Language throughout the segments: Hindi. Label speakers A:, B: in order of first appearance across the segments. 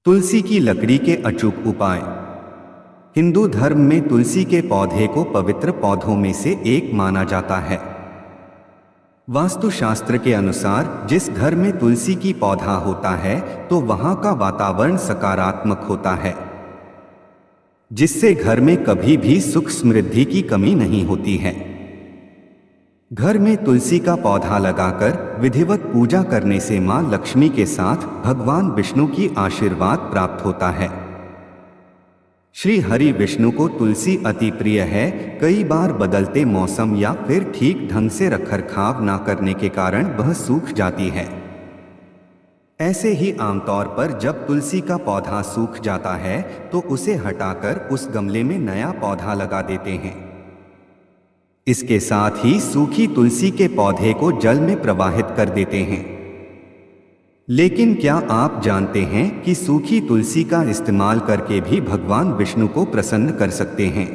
A: तुलसी की लकड़ी के अचूक उपाय। हिंदू धर्म में तुलसी के पौधे को पवित्र पौधों में से एक माना जाता है। वास्तुशास्त्र के अनुसार जिस घर में तुलसी की पौधा होता है तो वहां का वातावरण सकारात्मक होता है, जिससे घर में कभी भी सुख समृद्धि की कमी नहीं होती है। घर में तुलसी का पौधा लगाकर विधिवत पूजा करने से मां लक्ष्मी के साथ भगवान विष्णु की आशीर्वाद प्राप्त होता है। श्री हरि विष्णु को तुलसी अति प्रिय है। कई बार बदलते मौसम या फिर ठीक ढंग से रखरखाव न करने के कारण वह सूख जाती है। ऐसे ही आमतौर पर जब तुलसी का पौधा सूख जाता है तो उसे हटाकर उस गमले में नया पौधा लगा देते हैं। इसके साथ ही सूखी तुलसी के पौधे को जल में प्रवाहित कर देते हैं। लेकिन क्या आप जानते हैं कि सूखी तुलसी का इस्तेमाल करके भी भगवान विष्णु को प्रसन्न कर सकते हैं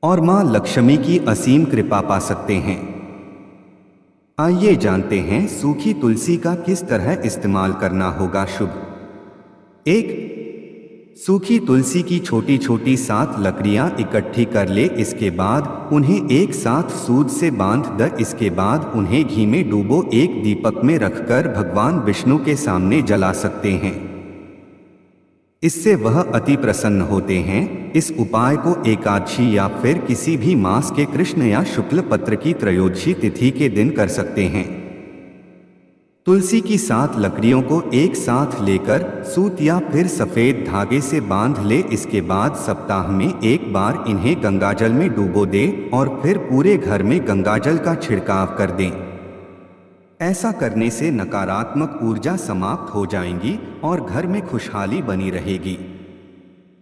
A: और मां लक्ष्मी की असीम कृपा पा सकते हैं। आइए जानते हैं सूखी तुलसी का किस तरह इस्तेमाल करना होगा शुभ। 1. सूखी तुलसी की छोटी छोटी 7 लकड़ियां इकट्ठी कर ले। इसके बाद उन्हें एक साथ सूद से बांध द। इसके बाद उन्हें घी में डूबो एक दीपक में रखकर भगवान विष्णु के सामने जला सकते हैं। इससे वह अति प्रसन्न होते हैं। इस उपाय को एकादशी या फिर किसी भी मास के कृष्ण या शुक्ल पत्र की त्रयोदशी तिथि के दिन कर सकते हैं। तुलसी की 7 लकड़ियों को एक साथ लेकर सूत या फिर सफ़ेद धागे से बांध ले। इसके बाद सप्ताह में एक बार इन्हें गंगाजल में डुबो दे और फिर पूरे घर में गंगाजल का छिड़काव कर दें। ऐसा करने से नकारात्मक ऊर्जा समाप्त हो जाएंगी और घर में खुशहाली बनी रहेगी।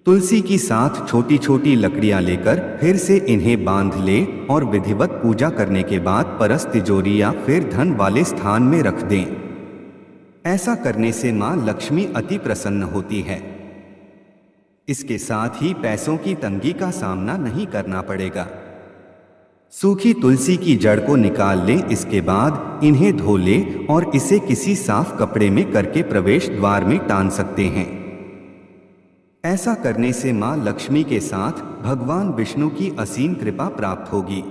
A: तुलसी की 7 छोटी छोटी लकड़ियां लेकर फिर से इन्हें बांध ले और विधिवत पूजा करने के बाद परस तिजोरी या फिर धन वाले स्थान में रख दें। ऐसा करने से मां लक्ष्मी अति प्रसन्न होती है। इसके साथ ही पैसों की तंगी का सामना नहीं करना पड़ेगा। सूखी तुलसी की जड़ को निकाल लें। इसके बाद इन्हें धो लें और इसे किसी साफ कपड़े में करके प्रवेश द्वार में टांग सकते हैं। ऐसा करने से मां लक्ष्मी के साथ भगवान विष्णु की असीम कृपा प्राप्त होगी।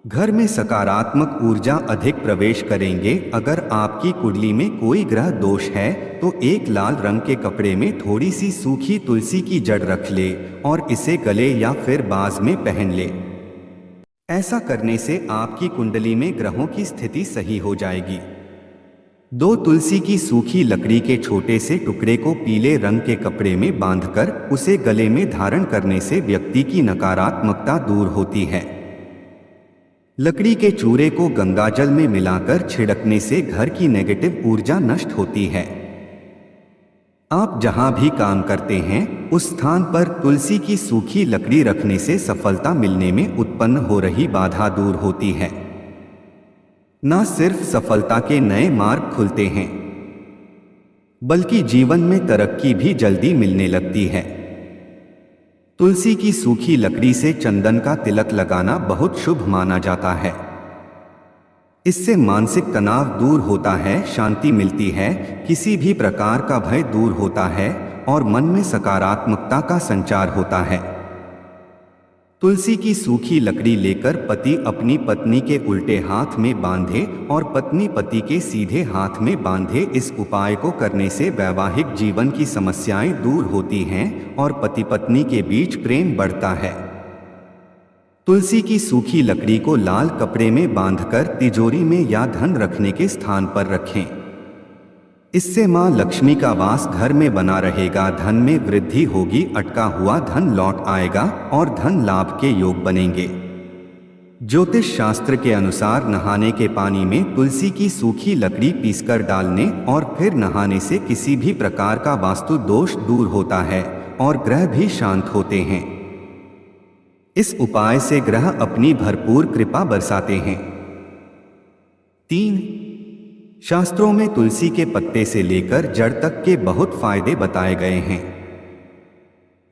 A: घर में सकारात्मक ऊर्जा अधिक प्रवेश करेंगे। अगर आपकी कुंडली में कोई ग्रह दोष है तो एक लाल रंग के कपड़े में थोड़ी सी सूखी तुलसी की जड़ रख ले और इसे गले या फिर बाज में पहन ले। ऐसा करने से आपकी कुंडली में ग्रहों की स्थिति सही हो जाएगी। 2 तुलसी की सूखी लकड़ी के छोटे से टुकड़े को पीले रंग के कपड़े में बांधकर उसे गले में धारण करने से व्यक्ति की नकारात्मकता दूर होती है। लकड़ी के चूरे को गंगाजल में मिलाकर छिड़कने से घर की नेगेटिव ऊर्जा नष्ट होती है। आप जहां भी काम करते हैं उस स्थान पर तुलसी की सूखी लकड़ी रखने से सफलता मिलने में उत्पन्न हो रही बाधा दूर होती है। न सिर्फ सफलता के नए मार्ग खुलते हैं बल्कि जीवन में तरक्की भी जल्दी मिलने लगती है। तुलसी की सूखी लकड़ी से चंदन का तिलक लगाना बहुत शुभ माना जाता है। इससे मानसिक तनाव दूर होता है, शांति मिलती है, किसी भी प्रकार का भय दूर होता है और मन में सकारात्मकता का संचार होता है। तुलसी की सूखी लकड़ी लेकर पति अपनी पत्नी के उल्टे हाथ में बांधे और पत्नी पति के सीधे हाथ में बांधे। इस उपाय को करने से वैवाहिक जीवन की समस्याएं दूर होती हैं और पति पत्नी के बीच प्रेम बढ़ता है। तुलसी की सूखी लकड़ी को लाल कपड़े में बांधकर तिजोरी में या धन रखने के स्थान पर रखें। इससे मां लक्ष्मी का वास घर में बना रहेगा, धन में वृद्धि होगी, अटका हुआ धन लौट आएगा और धन लाभ के योग बनेंगे। ज्योतिष शास्त्र के अनुसार नहाने के पानी में तुलसी की सूखी लकड़ी पीसकर डालने और फिर नहाने से किसी भी प्रकार का वास्तु दोष दूर होता है और ग्रह भी शांत होते हैं। इस उपाय से ग्रह अपनी भरपूर कृपा बरसाते हैं। 3. शास्त्रों में तुलसी के पत्ते से लेकर जड़ तक के बहुत फायदे बताए गए हैं।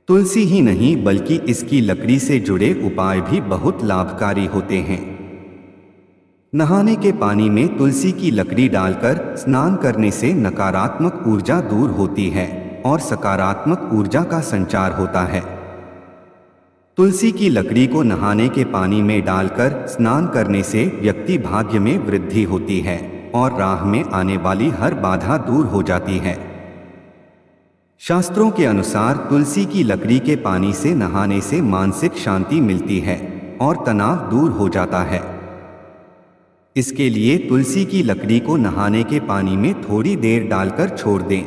A: तुलसी ही नहीं बल्कि इसकी लकड़ी से जुड़े उपाय भी बहुत लाभकारी होते हैं। नहाने के पानी में तुलसी की लकड़ी डालकर स्नान करने से नकारात्मक ऊर्जा दूर होती है और सकारात्मक ऊर्जा का संचार होता है। तुलसी की लकड़ी को नहाने के पानी में डालकर स्नान करने से व्यक्ति भाग्य में वृद्धि होती है और राह में आने वाली हर बाधा दूर हो जाती है। शास्त्रों के अनुसार तुलसी की लकड़ी के पानी से नहाने से मानसिक शांति मिलती है और तनाव दूर हो जाता है। इसके लिए तुलसी की लकड़ी को नहाने के पानी में थोड़ी देर डालकर छोड़ दें।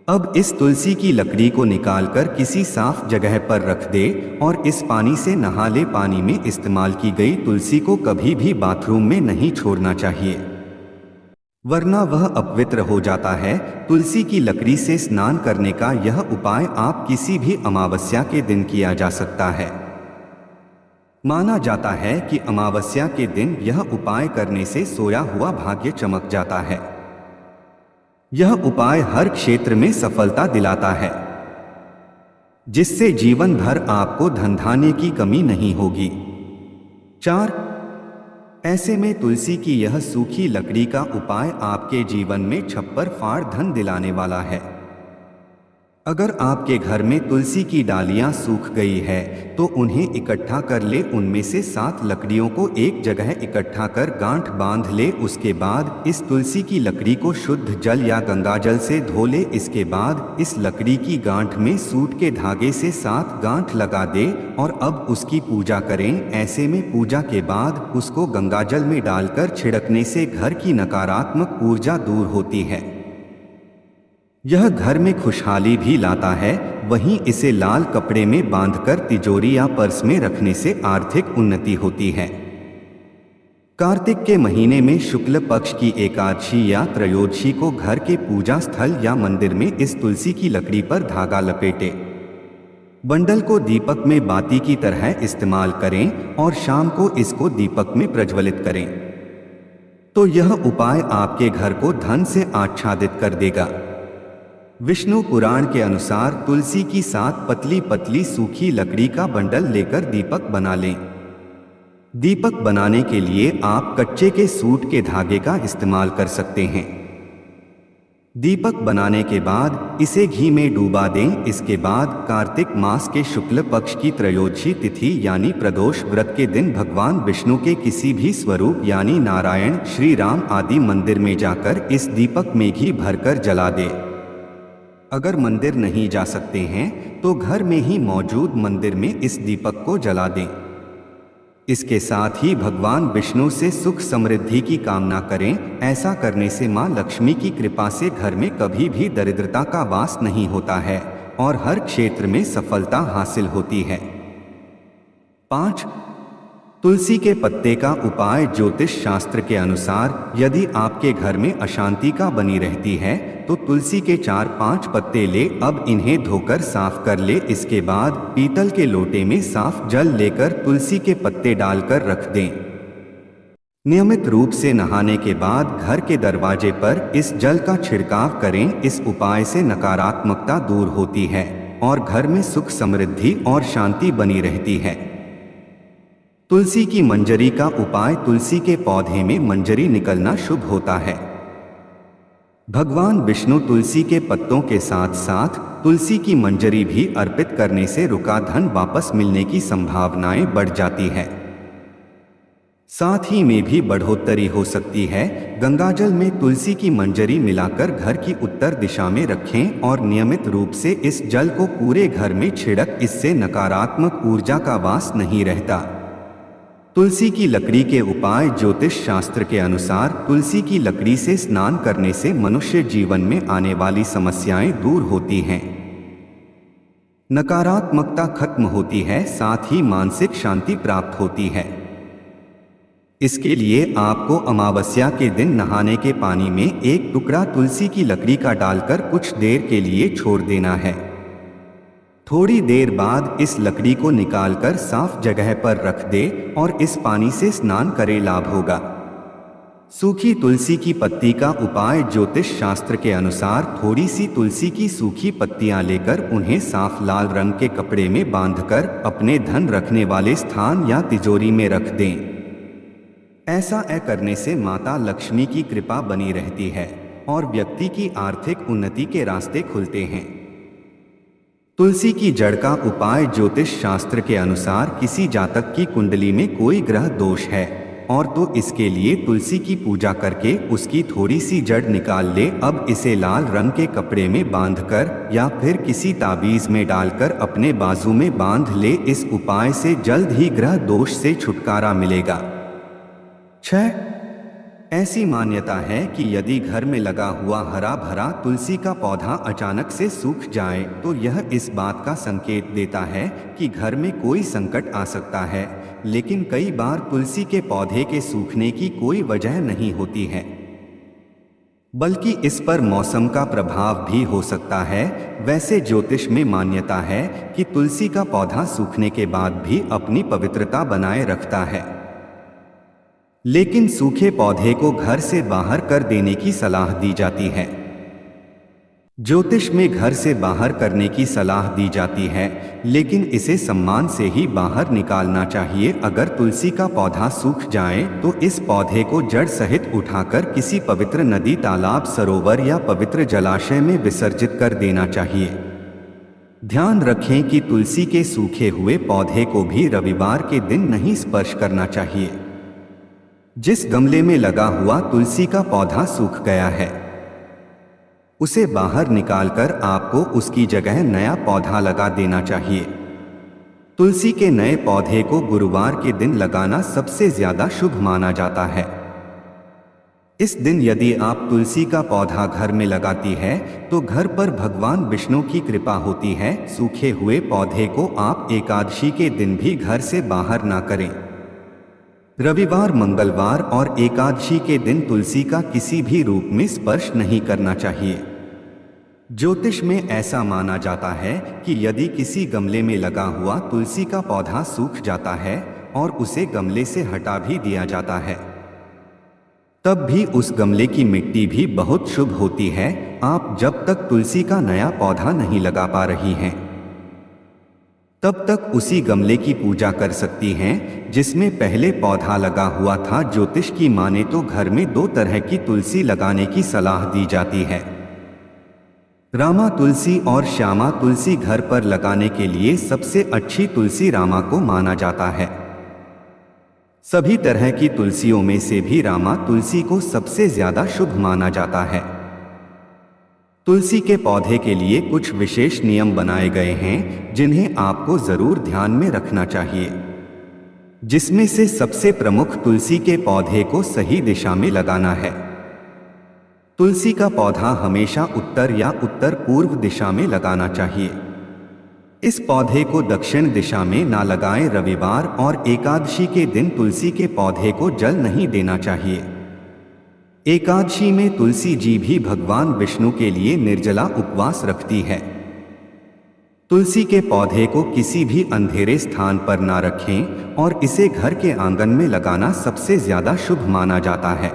A: अब इस तुलसी की लकड़ी को निकालकर किसी साफ जगह पर रख दे और इस पानी से नहा ले। पानी में इस्तेमाल की गई तुलसी को कभी भी बाथरूम में नहीं छोड़ना चाहिए, वरना वह अपवित्र हो जाता है। तुलसी की लकड़ी से स्नान करने का यह उपाय आप किसी भी अमावस्या के दिन किया जा सकता है। माना जाता है कि अमावस्या के दिन यह उपाय करने से सोया हुआ भाग्य चमक जाता है। यह उपाय हर क्षेत्र में सफलता दिलाता है, जिससे जीवन भर आपको धन धान्य की कमी नहीं होगी। 4. ऐसे में तुलसी की यह सूखी लकड़ी का उपाय आपके जीवन में छप्पर फाड़ धन दिलाने वाला है। अगर आपके घर में तुलसी की डालियां सूख गई है तो उन्हें इकट्ठा कर ले। उनमें से 7 लकड़ियों को एक जगह इकट्ठा कर गांठ बांध ले। उसके बाद इस तुलसी की लकड़ी को शुद्ध जल या गंगाजल से धो ले। इसके बाद इस लकड़ी की गांठ में सूत के धागे से 7 गांठ लगा दे और अब उसकी पूजा करें। ऐसे में पूजा के बाद उसको गंगाजल में डालकर छिड़कने से घर की नकारात्मक ऊर्जा दूर होती है। यह घर में खुशहाली भी लाता है। वहीं इसे लाल कपड़े में बांधकर तिजोरी या पर्स में रखने से आर्थिक उन्नति होती है। कार्तिक के महीने में शुक्ल पक्ष की एकादशी या त्रयोदशी को घर के पूजा स्थल या मंदिर में इस तुलसी की लकड़ी पर धागा लपेटे बंडल को दीपक में बाती की तरह इस्तेमाल करें और शाम को इसको दीपक में प्रज्वलित करें, तो यह उपाय आपके घर को धन से आच्छादित कर देगा। विष्णु पुराण के अनुसार तुलसी की 7 पतली पतली सूखी लकड़ी का बंडल लेकर दीपक बना लें। दीपक बनाने के लिए आप कच्चे के सूत के धागे का इस्तेमाल कर सकते हैं। दीपक बनाने के बाद इसे घी में डूबा दें। इसके बाद कार्तिक मास के शुक्ल पक्ष की त्रयोदशी तिथि यानी प्रदोष व्रत के दिन भगवान विष्णु के किसी भी स्वरूप यानी नारायण, श्री राम आदि मंदिर में जाकर इस दीपक में घी भरकर जला दे। अगर मंदिर नहीं जा सकते हैं तो घर में ही मौजूद मंदिर में इस दीपक को जला दें। इसके साथ ही भगवान विष्णु से सुख समृद्धि की कामना करें। ऐसा करने से मां लक्ष्मी की कृपा से घर में कभी भी दरिद्रता का वास नहीं होता है और हर क्षेत्र में सफलता हासिल होती है। 5. तुलसी के पत्ते का उपाय। ज्योतिष शास्त्र के अनुसार यदि आपके घर में अशांति बनी रहती है तो तुलसी के 4-5 पत्ते ले। अब इन्हें धोकर साफ कर ले। इसके बाद पीतल के लोटे में साफ जल लेकर तुलसी के पत्ते डालकर रख दें। नियमित रूप से नहाने के बाद घर के दरवाजे पर इस जल का छिड़काव करें। इस उपाय से नकारात्मकता दूर होती है और घर में सुख समृद्धि और शांति बनी रहती है। तुलसी की मंजरी का उपाय। तुलसी के पौधे में मंजरी निकलना शुभ होता है। भगवान विष्णु तुलसी के पत्तों के साथ साथ तुलसी की मंजरी भी अर्पित करने से रुका धन वापस मिलने की संभावनाएं बढ़ जाती है। साथ ही में भी बढ़ोतरी हो सकती है। गंगाजल में तुलसी की मंजरी मिलाकर घर की उत्तर दिशा में रखें और नियमित रूप से इस जल को पूरे घर में छिड़क। इससे नकारात्मक ऊर्जा का वास नहीं रहता। तुलसी की लकड़ी के उपाय। ज्योतिष शास्त्र के अनुसार तुलसी की लकड़ी से स्नान करने से मनुष्य जीवन में आने वाली समस्याएं दूर होती हैं, नकारात्मकता खत्म होती है, साथ ही मानसिक शांति प्राप्त होती है। इसके लिए आपको अमावस्या के दिन नहाने के पानी में एक टुकड़ा तुलसी की लकड़ी का डालकर कुछ देर के लिए छोड़ देना है। थोड़ी देर बाद इस लकड़ी को निकालकर साफ जगह पर रख दे और इस पानी से स्नान करे, लाभ होगा। सूखी तुलसी की पत्ती का उपाय। ज्योतिष शास्त्र के अनुसार थोड़ी सी तुलसी की सूखी पत्तियां लेकर उन्हें साफ लाल रंग के कपड़े में बांधकर अपने धन रखने वाले स्थान या तिजोरी में रख दें। ऐसा करने से माता लक्ष्मी की कृपा बनी रहती है और व्यक्ति की आर्थिक उन्नति के रास्ते खुलते हैं। तुलसी की जड़ का उपाय ज्योतिष शास्त्र के अनुसार किसी जातक की कुंडली में कोई ग्रह दोष है और तो इसके लिए तुलसी की पूजा करके उसकी थोड़ी सी जड़ निकाल ले। अब इसे लाल रंग के कपड़े में बांधकर या फिर किसी ताबीज में डालकर अपने बाजू में बांध ले। इस उपाय से जल्द ही ग्रह दोष से छुटकारा मिलेगा। 6. ऐसी मान्यता है कि यदि घर में लगा हुआ हरा भरा तुलसी का पौधा अचानक से सूख जाए तो यह इस बात का संकेत देता है कि घर में कोई संकट आ सकता है। लेकिन कई बार तुलसी के पौधे के सूखने की कोई वजह नहीं होती है, बल्कि इस पर मौसम का प्रभाव भी हो सकता है। वैसे ज्योतिष में मान्यता है कि तुलसी का पौधा सूखने के बाद भी अपनी पवित्रता बनाए रखता है, लेकिन सूखे पौधे को घर से बाहर कर देने की सलाह दी जाती है। ज्योतिष में घर से बाहर करने की सलाह दी जाती है, लेकिन इसे सम्मान से ही बाहर निकालना चाहिए। अगर तुलसी का पौधा सूख जाए तो इस पौधे को जड़ सहित उठाकर किसी पवित्र नदी, तालाब, सरोवर या पवित्र जलाशय में विसर्जित कर देना चाहिए। ध्यान रखें कि तुलसी के सूखे हुए पौधे को भी रविवार के दिन नहीं स्पर्श करना चाहिए। जिस गमले में लगा हुआ तुलसी का पौधा सूख गया है उसे बाहर निकालकर आपको उसकी जगह नया पौधा लगा देना चाहिए। तुलसी के नए पौधे को गुरुवार के दिन लगाना सबसे ज्यादा शुभ माना जाता है। इस दिन यदि आप तुलसी का पौधा घर में लगाती है तो घर पर भगवान विष्णु की कृपा होती है। सूखे हुए पौधे को आप एकादशी के दिन भी घर से बाहर ना करें। रविवार, मंगलवार और एकादशी के दिन तुलसी का किसी भी रूप में स्पर्श नहीं करना चाहिए। ज्योतिष में ऐसा माना जाता है कि यदि किसी गमले में लगा हुआ तुलसी का पौधा सूख जाता है और उसे गमले से हटा भी दिया जाता है, तब भी उस गमले की मिट्टी भी बहुत शुभ होती है। आप जब तक तुलसी का नया पौधा नहीं लगा पा रही हैं, तब तक उसी गमले की पूजा कर सकती हैं जिसमें पहले पौधा लगा हुआ था। ज्योतिष की माने तो घर में 2 तरह की तुलसी लगाने की सलाह दी जाती है। रामा तुलसी और श्यामा तुलसी घर पर लगाने के लिए सबसे अच्छी तुलसी रामा को माना जाता है। सभी तरह की तुलसियों में से भी रामा तुलसी को सबसे ज्यादा शुभ माना जाता है। तुलसी के पौधे के लिए कुछ विशेष नियम बनाए गए हैं जिन्हें आपको जरूर ध्यान में रखना चाहिए, जिसमें से सबसे प्रमुख तुलसी के पौधे को सही दिशा में लगाना है। तुलसी का पौधा हमेशा उत्तर या उत्तर पूर्व दिशा में लगाना चाहिए। इस पौधे को दक्षिण दिशा में ना लगाएं। रविवार और एकादशी के दिन तुलसी के पौधे को जल नहीं देना चाहिए। एकादशी में तुलसी जी भी भगवान विष्णु के लिए निर्जला उपवास रखती है। तुलसी के पौधे को किसी भी अंधेरे स्थान पर ना रखें और इसे घर के आंगन में लगाना सबसे ज्यादा शुभ माना जाता है।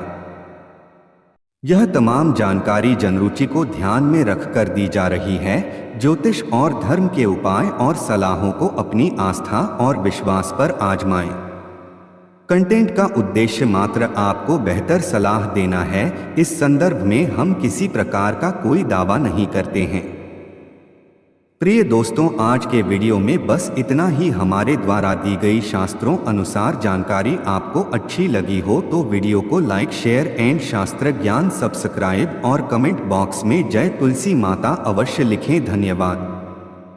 A: यह तमाम जानकारी जनरुचि को ध्यान में रखकर दी जा रही है। ज्योतिष और धर्म के उपाय और सलाहों को अपनी आस्था और विश्वास पर आजमाएं। कंटेंट का उद्देश्य मात्र आपको बेहतर सलाह देना है। इस संदर्भ में हम किसी प्रकार का कोई दावा नहीं करते हैं। प्रिय दोस्तों, आज के वीडियो में बस इतना ही। हमारे द्वारा दी गई शास्त्रों अनुसार जानकारी आपको अच्छी लगी हो तो वीडियो को लाइक, शेयर एंड शास्त्र ज्ञान सब्सक्राइब और कमेंट बॉक्स में जय तुलसी माता अवश्य लिखें। धन्यवाद।